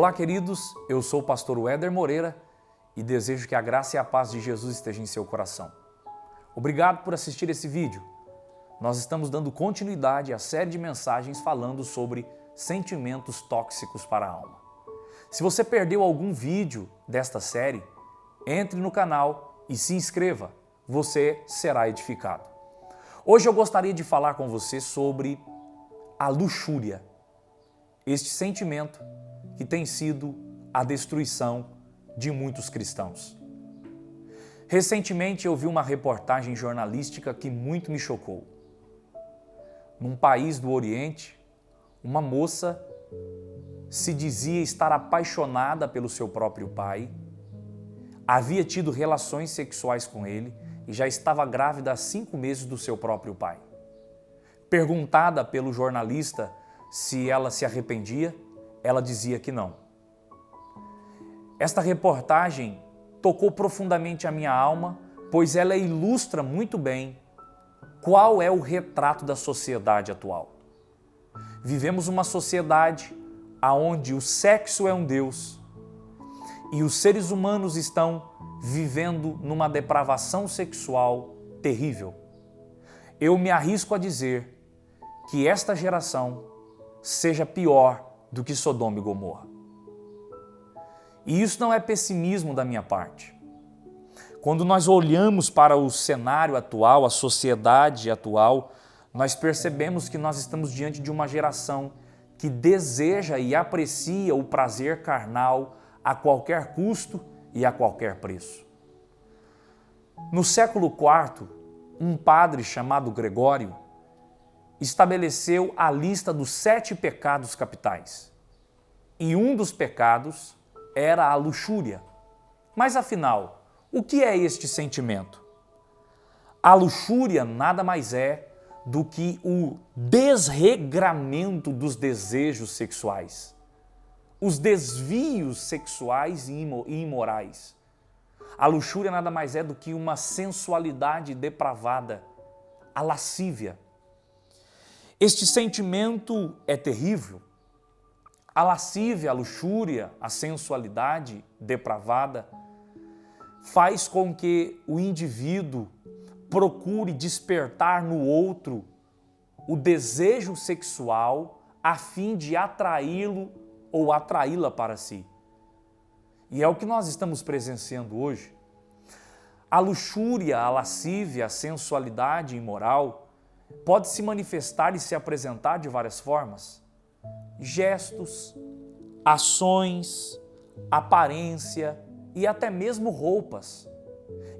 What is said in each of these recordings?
Olá, queridos, eu sou o pastor Weder Moreira e desejo que a graça e a paz de Jesus estejam em seu coração. Obrigado por assistir esse vídeo. Nós estamos dando continuidade à série de mensagens falando sobre sentimentos tóxicos para a alma. Se você perdeu algum vídeo desta série, entre no canal e se inscreva, você será edificado. Hoje eu gostaria de falar com você sobre a luxúria, este sentimento que tem sido a destruição de muitos cristãos. Recentemente eu vi uma reportagem jornalística que muito me chocou. Num país do Oriente, uma moça se dizia estar apaixonada pelo seu próprio pai, havia tido relações sexuais com ele e já estava grávida há 5 meses do seu próprio pai. Perguntada pelo jornalista se ela se arrependia, ela dizia que não. Esta reportagem tocou profundamente a minha alma, pois ela ilustra muito bem qual é o retrato da sociedade atual. Vivemos uma sociedade onde o sexo é um Deus e os seres humanos estão vivendo numa depravação sexual terrível. Eu me arrisco a dizer que esta geração seja pior do que Sodoma e Gomorra. E isso não é pessimismo da minha parte. Quando nós olhamos para o cenário atual, a sociedade atual, nós percebemos que nós estamos diante de uma geração que deseja e aprecia o prazer carnal a qualquer custo e a qualquer preço. No século IV, um padre chamado Gregório estabeleceu a lista dos 7 pecados capitais. E um dos pecados era a luxúria. Mas afinal, o que é este sentimento? A luxúria nada mais é do que o desregramento dos desejos sexuais, os desvios sexuais e imorais. A luxúria nada mais é do que uma sensualidade depravada, a lascívia. Este sentimento é terrível. A lascívia, a luxúria, a sensualidade depravada faz com que o indivíduo procure despertar no outro o desejo sexual a fim de atraí-lo ou atraí-la para si. E é o que nós estamos presenciando hoje. A luxúria, a lascívia, a sensualidade imoral pode se manifestar e se apresentar de várias formas. Gestos, ações, aparência e até mesmo roupas.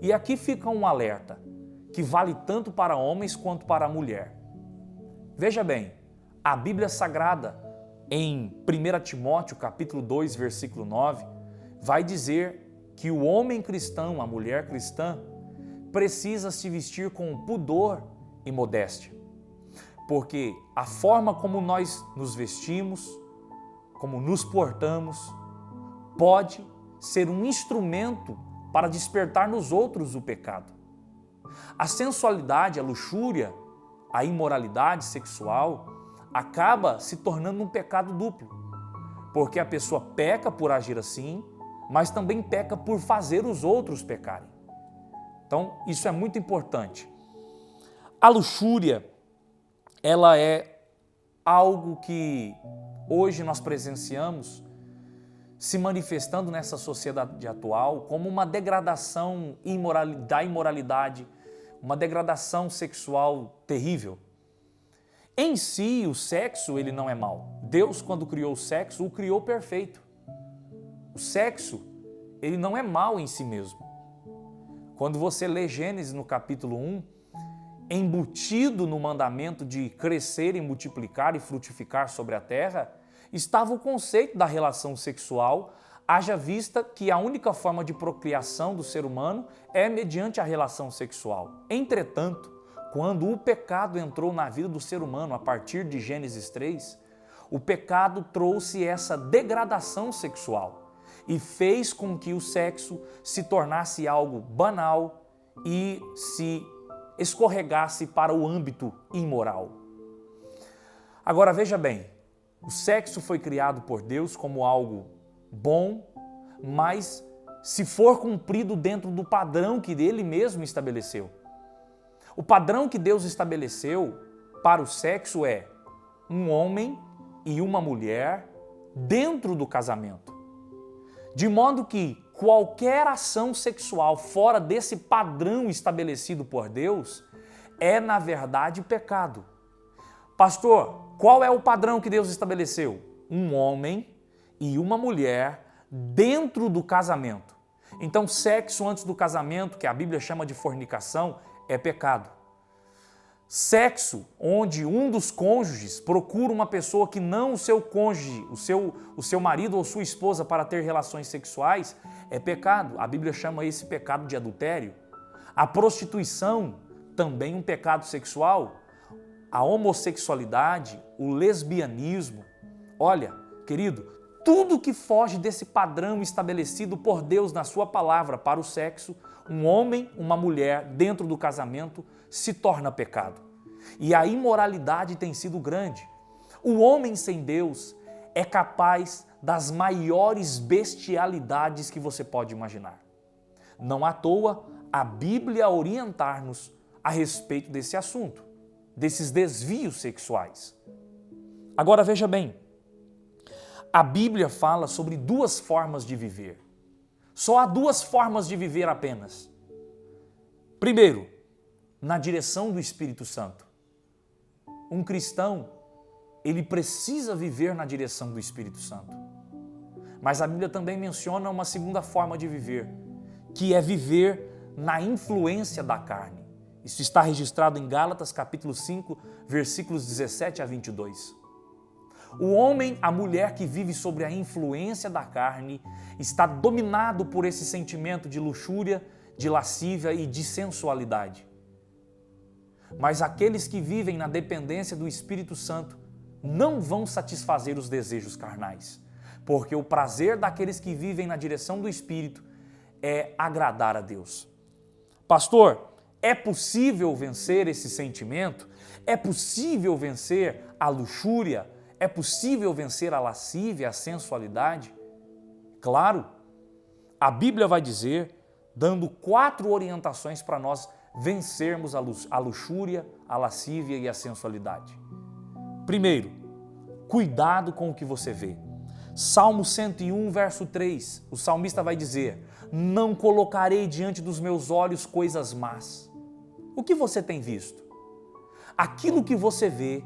E aqui fica um alerta, que vale tanto para homens quanto para a mulher. Veja bem, a Bíblia Sagrada, em 1 Timóteo capítulo 2, versículo 9, vai dizer que o homem cristão, a mulher cristã, precisa se vestir com pudor e modéstia. Porque a forma como nós nos vestimos, como nos portamos, pode ser um instrumento para despertar nos outros o pecado. A sensualidade, a luxúria, a imoralidade sexual acaba se tornando um pecado duplo, porque a pessoa peca por agir assim, mas também peca por fazer os outros pecarem. Então, isso é muito importante. A luxúria, ela é algo que hoje nós presenciamos se manifestando nessa sociedade atual como uma degradação da imoralidade, uma degradação sexual terrível. Em si, o sexo ele não é mau. Deus, quando criou o sexo, o criou perfeito. O sexo ele não é mau em si mesmo. Quando você lê Gênesis no capítulo 1, embutido no mandamento de crescer e multiplicar e frutificar sobre a terra, estava o conceito da relação sexual, haja vista que a única forma de procriação do ser humano é mediante a relação sexual. Entretanto, quando o pecado entrou na vida do ser humano a partir de Gênesis 3, o pecado trouxe essa degradação sexual e fez com que o sexo se tornasse algo banal e se escorregasse para o âmbito imoral. Agora veja bem, o sexo foi criado por Deus como algo bom, mas se for cumprido dentro do padrão que ele mesmo estabeleceu. O padrão que Deus estabeleceu para o sexo é um homem e uma mulher dentro do casamento. De modo que qualquer ação sexual fora desse padrão estabelecido por Deus é, na verdade, pecado. Pastor, qual é o padrão que Deus estabeleceu? Um homem e uma mulher dentro do casamento. Então, sexo antes do casamento, que a Bíblia chama de fornicação, é pecado. Sexo onde um dos cônjuges procura uma pessoa que não o seu cônjuge, o seu marido ou sua esposa para ter relações sexuais, é pecado. A Bíblia chama esse pecado de adultério. A prostituição, também um pecado sexual. A homossexualidade, o lesbianismo. Olha, querido, tudo que foge desse padrão estabelecido por Deus na sua palavra para o sexo, um homem, uma mulher dentro do casamento, se torna pecado. E a imoralidade tem sido grande. O homem sem Deus é capaz das maiores bestialidades que você pode imaginar. Não à toa a Bíblia orientar-nos a respeito desse assunto, desses desvios sexuais. Agora veja bem, a Bíblia fala sobre duas formas de viver. Só há duas formas de viver apenas. Primeiro, na direção do Espírito Santo. Um cristão, ele precisa viver na direção do Espírito Santo. Mas a Bíblia também menciona uma segunda forma de viver, que é viver na influência da carne. Isso está registrado em Gálatas capítulo 5, versículos 17 a 22. O homem, a mulher que vive sobre a influência da carne, está dominado por esse sentimento de luxúria, de lascívia e de sensualidade. Mas aqueles que vivem na dependência do Espírito Santo não vão satisfazer os desejos carnais, porque o prazer daqueles que vivem na direção do Espírito é agradar a Deus. Pastor, é possível vencer esse sentimento? É possível vencer a luxúria? É possível vencer a lascívia, a sensualidade? Claro, a Bíblia vai dizer, dando 4 orientações para nós vencermos a luxúria, a lascívia e a sensualidade. Primeiro, cuidado com o que você vê. Salmo 101, verso 3, o salmista vai dizer: não colocarei diante dos meus olhos coisas más. O que você tem visto? Aquilo que você vê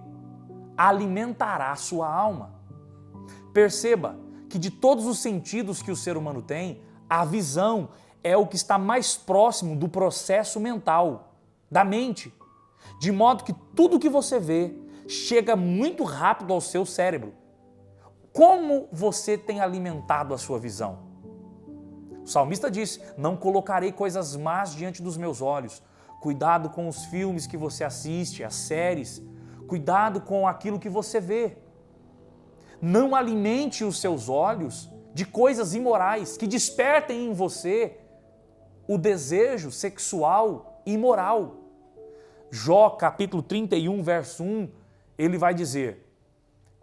alimentará a sua alma. Perceba que de todos os sentidos que o ser humano tem, a visão é o que está mais próximo do processo mental, da mente. De modo que tudo que você vê chega muito rápido ao seu cérebro. Como você tem alimentado a sua visão? O salmista disse: não colocarei coisas más diante dos meus olhos. Cuidado com os filmes que você assiste, as séries. Cuidado com aquilo que você vê. Não alimente os seus olhos de coisas imorais que despertem em você o desejo sexual imoral. Jó, capítulo 31, verso 1, ele vai dizer: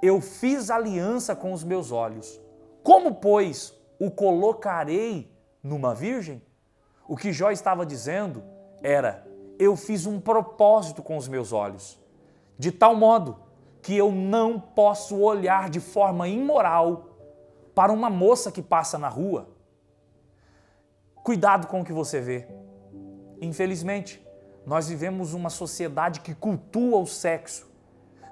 eu fiz aliança com os meus olhos. Como, pois, o colocarei numa virgem? O que Jó estava dizendo era: eu fiz um propósito com os meus olhos, de tal modo que eu não posso olhar de forma imoral para uma moça que passa na rua. Cuidado com o que você vê. Infelizmente, nós vivemos uma sociedade que cultua o sexo.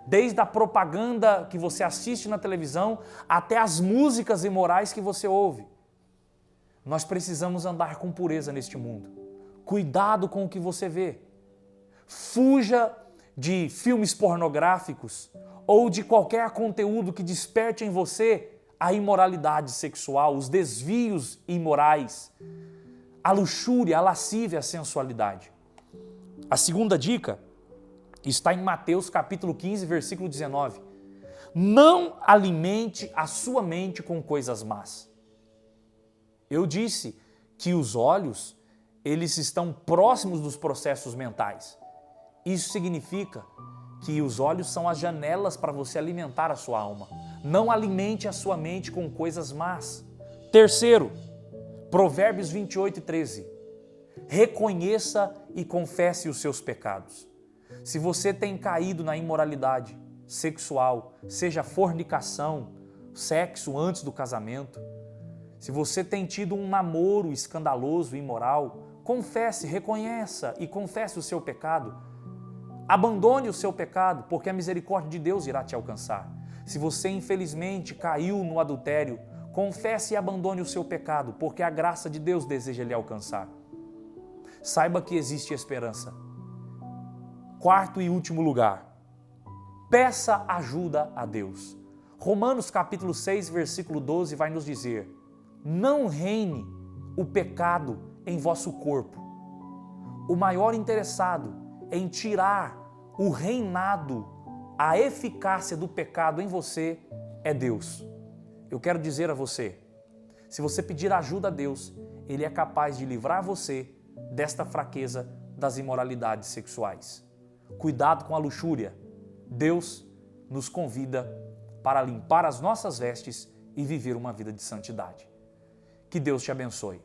Desde a propaganda que você assiste na televisão até as músicas imorais que você ouve. Nós precisamos andar com pureza neste mundo. Cuidado com o que você vê. Fuja de filmes pornográficos ou de qualquer conteúdo que desperte em você a imoralidade sexual, os desvios imorais, a luxúria, a lascívia, a sensualidade. A segunda dica está em Mateus capítulo 15, versículo 19. Não alimente a sua mente com coisas más. Eu disse que os olhos, eles estão próximos dos processos mentais. Isso significa que os olhos são as janelas para você alimentar a sua alma. Não alimente a sua mente com coisas más, Terceiro, Provérbios 28:13. Reconheça e confesse os seus pecados. Se você tem caído na imoralidade sexual, seja fornicação, sexo antes do casamento, se você tem tido um namoro escandaloso e imoral, confesse, reconheça e confesse o seu pecado. Abandone o seu pecado, porque a misericórdia de Deus irá te alcançar. Se você infelizmente caiu no adultério, confesse e abandone o seu pecado, porque a graça de Deus deseja lhe alcançar. Saiba que existe esperança. Quarto e último lugar, peça ajuda a Deus. Romanos capítulo 6, versículo 12 vai nos dizer: não reine o pecado em vosso corpo. O maior interessado em tirar o reinado, a eficácia do pecado em você é Deus. Eu quero dizer a você, se você pedir ajuda a Deus, Ele é capaz de livrar você desta fraqueza das imoralidades sexuais. Cuidado com a luxúria. Deus nos convida para limpar as nossas vestes e viver uma vida de santidade. Que Deus te abençoe.